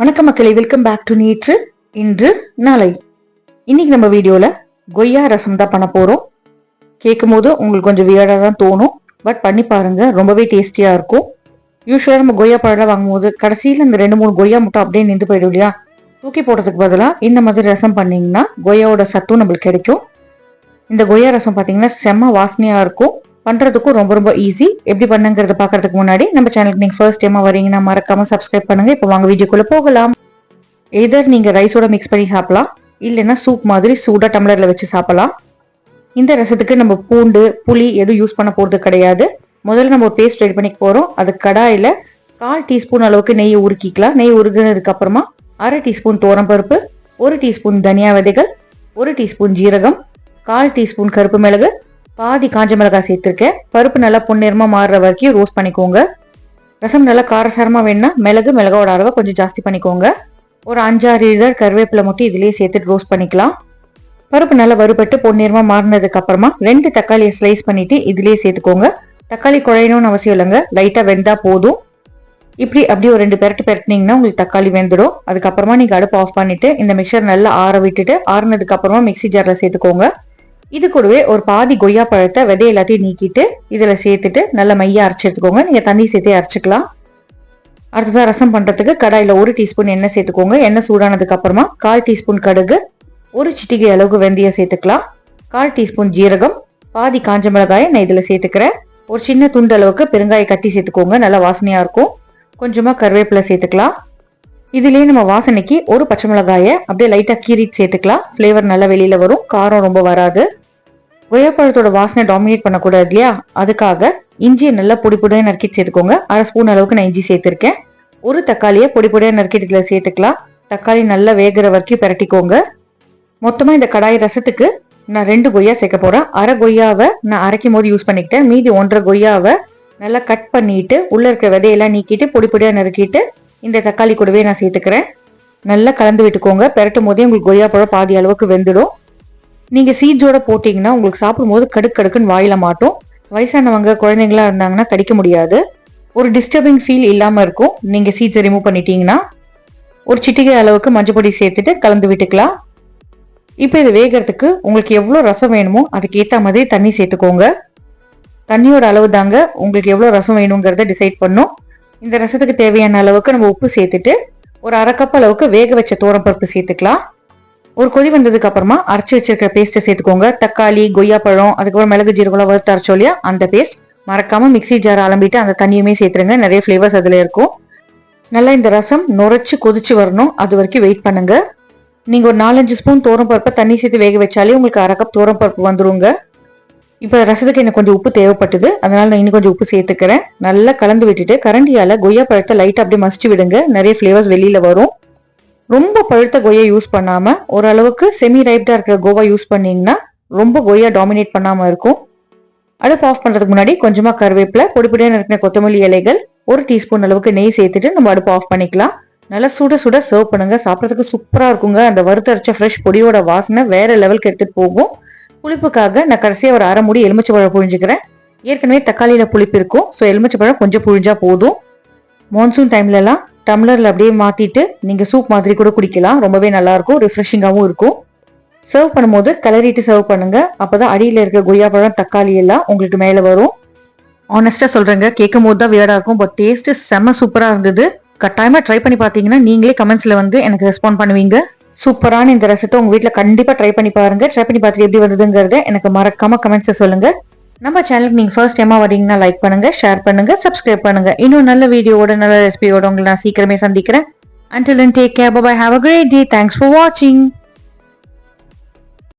வணக்கம் மக்களே, welcome back to நேற்று இன்று நாளை. இன்னைக்கு நம்ம வீடியோல கொய்யா ரசம் தான் பண்ண போறோம். கேட்கும் போது உங்களுக்கு கொஞ்சம் வியர்டா தான் தோணும், பட் பண்ணி பாருங்க, ரொம்பவே டேஸ்டியா இருக்கும். யூஸ்வலா நம்ம கொய்யா பழம் வாங்கும் போது கடைசியில இந்த 2-3 கொய்யா முட்டை அப்படியே நின்று போயிடும் இல்லையா? தூக்கி போடுறதுக்கு பதிலாக இந்த மாதிரி ரசம் பண்ணீங்கன்னா கொய்யாவோட சத்தும் நம்மளுக்கு கிடைக்கும். இந்த கொய்யா ரசம் பார்த்தீங்கன்னா செம்ம வாசனையா இருக்கும். பண்றதுக்கும் ரொம்ப ரொம்ப ஈஸி. எப்படி பண்ணுங்கிறத பாக்குறதுக்கு முன்னாடி நம்ம சேனலுக்கு நீங்க ஃபர்ஸ்ட் டைமா வரீங்கன்னா மறக்காம சப்ஸ்கிரைப் பண்ணுங்க. இப்போ வாங்க வீடியோக்குள்ள போகலாம். எதர் நீங்க ரைஸோட மிக்ஸ் பண்ணி சாப்பிடலாம், இல்லைன்னா சூப் மாதிரி சூடா டம்ளர்ல வச்சு சாப்பிடலாம். இந்த ரசத்துக்கு நம்ம பூண்டு புளி எதுவும் யூஸ் பண்ண போறது கிடையாது. முதல்ல நம்ம ஒரு பேஸ்ட் ரெடி பண்ணிக்க போறோம். அது கடாயில 1/4 டீஸ்பூன் அளவுக்கு நெய் உருக்கிக்கலாம். நெய் உருகினதுக்கு அப்புறமா 1/2 டீஸ்பூன் பருப்பு, 1 டீஸ்பூன் தனியா விதைகள், 1 டீஸ்பூன் ஜீரகம், 1/4 டீஸ்பூன் கருப்பு மிளகு, பாதி காஞ்ச மிளகாய் சேர்த்திருக்கேன். பருப்பு நல்லா பொன்னிறமா மாறுற வரைக்கும் ரோஸ்ட் பண்ணிக்கோங்க. ரசம் நல்லா காரசாரமா வேணும்னா மிளகோட அளவை கொஞ்சம் ஜாஸ்தி பண்ணிக்கோங்க. ஒரு 5-6 இதழ் கருவேப்பிலை மட்டும் இதுலயே சேர்த்துட்டு ரோஸ்ட் பண்ணிக்கலாம். பருப்பு நல்லா வறுபட்டு பொன்னிறமா மாறினதுக்கு அப்புறமா 2 தக்காளியை ஸ்லைஸ் பண்ணிட்டு இதுலயே சேர்த்துக்கோங்க. தக்காளி குழையணும்னு அவசியம் இல்லைங்க, லைட்டா வெந்தா போதும். இப்படி அப்படியே ஒரு 2 பெரட்டினீங்கன்னா உங்களுக்கு தக்காளி வெந்துடும். அதுக்கப்புறமா நீங்க அடுப்பு ஆஃப் பண்ணிட்டு இந்த மிக்சர் நல்லா ஆற விட்டுட்டு ஆறுனதுக்கு அப்புறமா மிக்சி ஜார்ல சேர்த்துக்கோங்க. இது கூடவே ஒரு பாதி கொய்யா பழத்தை விதை எல்லாத்தையும் நீக்கிட்டு இதுல சேர்த்துட்டு நல்லா மையா அரைச்சி எடுத்துக்கோங்க. நீங்க தண்ணி சேர்த்தே அரைச்சிக்கலாம். அடுத்ததான் ரசம் பண்றதுக்கு கடாயில 1 டீஸ்பூன் எண்ணெய் சேர்த்துக்கோங்க. எண்ணெய் சூடானதுக்கு அப்புறமா 1/4 டீஸ்பூன் கடுகு, 1 சிட்டிகை அளவுக்கு வெந்தயம் சேர்த்துக்கலாம். 1/4 டீஸ்பூன் ஜீரகம், பாதி காஞ்ச மிளகாயை நான் இதுல சேர்த்துக்கிறேன். ஒரு சின்ன துண்டு அளவுக்கு பெருங்காய கட்டி சேர்த்துக்கோங்க, நல்லா வாசனையா இருக்கும். கொஞ்சமா கருவேப்பிலை சேர்த்துக்கலாம். இதுலயே நம்ம வாசனைக்கு ஒரு பச்சை மிளகாயை அப்படியே லைட்டா கீறிட்டு சேர்த்துக்கலாம். ஃபிளேவர் நல்லா வெளியில வரும், காரம் ரொம்ப வராது. கொய்யாப்பழத்தோட வாசனை டாமினேட் பண்ணக்கூடாது இல்லையா? அதுக்காக இஞ்சியை நல்லா பொடி பொடியாக நறுக்கிட்டு சேர்த்துக்கோங்க. 1/2 ஸ்பூன் அளவுக்கு நான் இஞ்சி சேர்த்திருக்கேன். ஒரு தக்காளியை பொடி பொடியாக நறுக்கிட்டு இதுல சேர்த்துக்கலாம். தக்காளி நல்லா வேகிற வரைக்கும் பிரட்டிக்கோங்க. மொத்தமா இந்த கடாய் ரசத்துக்கு நான் 2 கொய்யா சேர்க்க போறேன். 1/2 கொய்யாவை நான் அரைக்கும் போது யூஸ் பண்ணிக்கிட்டேன். மீதி 1/2 கொய்யாவை நல்லா கட் பண்ணிட்டு உள்ள இருக்கிற விதையெல்லாம் நீக்கிட்டு பொடி பொடியாக நறுக்கிட்டு இந்த தக்காளி கூடவே நான் சேர்த்துக்கிறேன். நல்லா கலந்து விட்டுக்கோங்க. பெரட்டும் போதே உங்களுக்கு கொய்யா பழம் பாதி அளவுக்கு வெந்துடும். நீங்க சீட்ஸோட போட்டீங்கன்னா உங்களுக்கு சாப்பிடும்போது கடுக்குன்னு வாயில மாட்டோம். வயசானவங்க குழந்தைங்களா இருந்தாங்கன்னா கடிக்க முடியாது. ஒரு டிஸ்டர்பிங் ஃபீல் இல்லாம இருக்கும் நீங்க சீட்ஸை ரிமூவ் பண்ணிட்டீங்கன்னா. ஒரு சிட்டிகை அளவுக்கு மஞ்சள் பொடி சேர்த்துட்டு கலந்து விட்டுக்கலாம். இப்போ இது வேகிறதுக்கு உங்களுக்கு எவ்வளோ ரசம் வேணுமோ அதுக்கு ஏற்ற மாதிரி தண்ணி சேர்த்துக்கோங்க. தண்ணியோட அளவு தாங்க உங்களுக்கு எவ்வளோ ரசம் வேணுங்கிறத டிசைட் பண்ணும். இந்த ரசத்துக்கு தேவையான அளவுக்கு நம்ம உப்பு சேர்த்துட்டு ஒரு 1/2 கப் அளவுக்கு வேக வச்ச பருப்பு சேர்த்துக்கலாம். ஒரு கொதி வந்ததுக்கு அப்புறமா அரைச்சி வச்சிருக்கிற பேஸ்ட்டை சேர்த்துக்கோங்க. தக்காளி, கொய்யா பழம், அதுக்கப்புறம் மிளகு ஜீரகம் வறுத்து அரைச்சோம் இல்லையா, அந்த பேஸ்ட் மறக்காம மிக்சி ஜார் அலம்பிட்டு அந்த தண்ணியுமே சேர்த்துருங்க. நிறைய ஃபிளேவர்ஸ் அதுல இருக்கும். நல்லா இந்த ரசம் நுரைச்சு கொதிச்சு வரணும், அது வரைக்கும் வெயிட் பண்ணுங்க. நீங்க ஒரு 4-5 ஸ்பூன் பருப்பை தண்ணி சேர்த்து வேக வச்சாலே உங்களுக்கு 1/2 கப் பருப்பு வந்துருங்க. இப்போ ரசத்துக்கு எனக்கு கொஞ்சம் உப்பு தேவைப்பட்டது, அதனால நான் இன்னும் கொஞ்சம் உப்பு சேர்த்துக்கிறேன். நல்லா கலந்து விட்டுட்டு கரண்டியால கொய்யா பழத்தை லைட்டா அப்படியே மசிச்சு விடுங்க. நிறைய ஃபிளேவர்ஸ் வெளியில வரும். ரொம்ப பழுத்த கொய்யா யூஸ் பண்ணாம ஓரளவுக்கு செமி ரைப்டா இருக்கிற கோவா யூஸ் பண்ணீங்கன்னா ரொம்ப கொய்யா டாமினேட் பண்ணாம இருக்கும். அடுப்பு ஆஃப் பண்றதுக்கு முன்னாடி கொஞ்சமா கருவேப்பிலை, பொடி பொடியா நறுக்கின கொத்தமல்லி இலைகள், 1 டீஸ்பூன் அளவுக்கு நெய் சேர்த்துட்டு நம்ம அடுப்பு ஆஃப் பண்ணிக்கலாம். நல்லா சுட சுட சர்வ் பண்ணுங்க. சாப்பிட்றதுக்கு சூப்பரா இருக்குங்க. அந்த வறுத்தரைச்ச ஃப்ரெஷ் பொடியோட வாசனை வேற லெவலுக்கு எடுத்துட்டு போகும். புளிப்புக்காக நான் கடைசியா ஒரு 1/2 மூடி எலுமிச்சைப்பழம் புழிஞ்சுக்கிறேன். ஏற்கனவே தக்காளியில புளிப்பு இருக்கும், ஸோ எலுமிச்சைப்பழம் கொஞ்சம் புழிஞ்சா போதும். மான்சூன் டைம்ல எல்லாம் டம்ளர்ல அப்படியே மாத்திட்டு நீங்க சூப் மாதிரி கூட குடிக்கலாம். ரொம்பவே நல்லா இருக்கும், ரிஃப்ரெஷிங்காகவும் இருக்கும். சர்வ் பண்ணும்போது கிளறிட்டு சர்வ் பண்ணுங்க. அப்பதான் அடியில இருக்க கொய்யா பழம், தக்காளி எல்லாம் உங்களுக்கு மேல வரும். ஆனஸ்டா சொல்றேங்க, கேட்கும் போது தான் வியர்டா இருக்கும், பட் டேஸ்ட் செம்ம சூப்பரா இருந்தது. கட்டாயமா ட்ரை பண்ணி பாத்தீங்கன்னா நீங்களே கமெண்ட்ஸ்ல வந்து எனக்கு ரெஸ்பாண்ட் பண்ணுவீங்க. சூப்பரான இந்த ரசத்தை உங்க வீட்டுல கண்டிப்பா ட்ரை பண்ணி பாருங்க. ட்ரை பண்ணி பார்த்துட்டு எப்படி வந்ததுங்கிறத எனக்கு மறக்காம கமெண்ட்ஸ்ல சொல்லுங்க. நம்ம சேனலுக்கு நீங்க ஃபர்ஸ்ட் டைமா வரீங்கன்னா லைக் பண்ணுங்க, ஷேர் பண்ணுங்க, சப்ஸ்கிரைப் பண்ணுங்க. இன்னும் நல்ல வீடியோவோட நல்ல ரெசிபியோட உங்களை நான் சீக்கிரமே சந்திக்கிறேன். Until then, take care. Bye bye. Have a great day. Thanks for watching.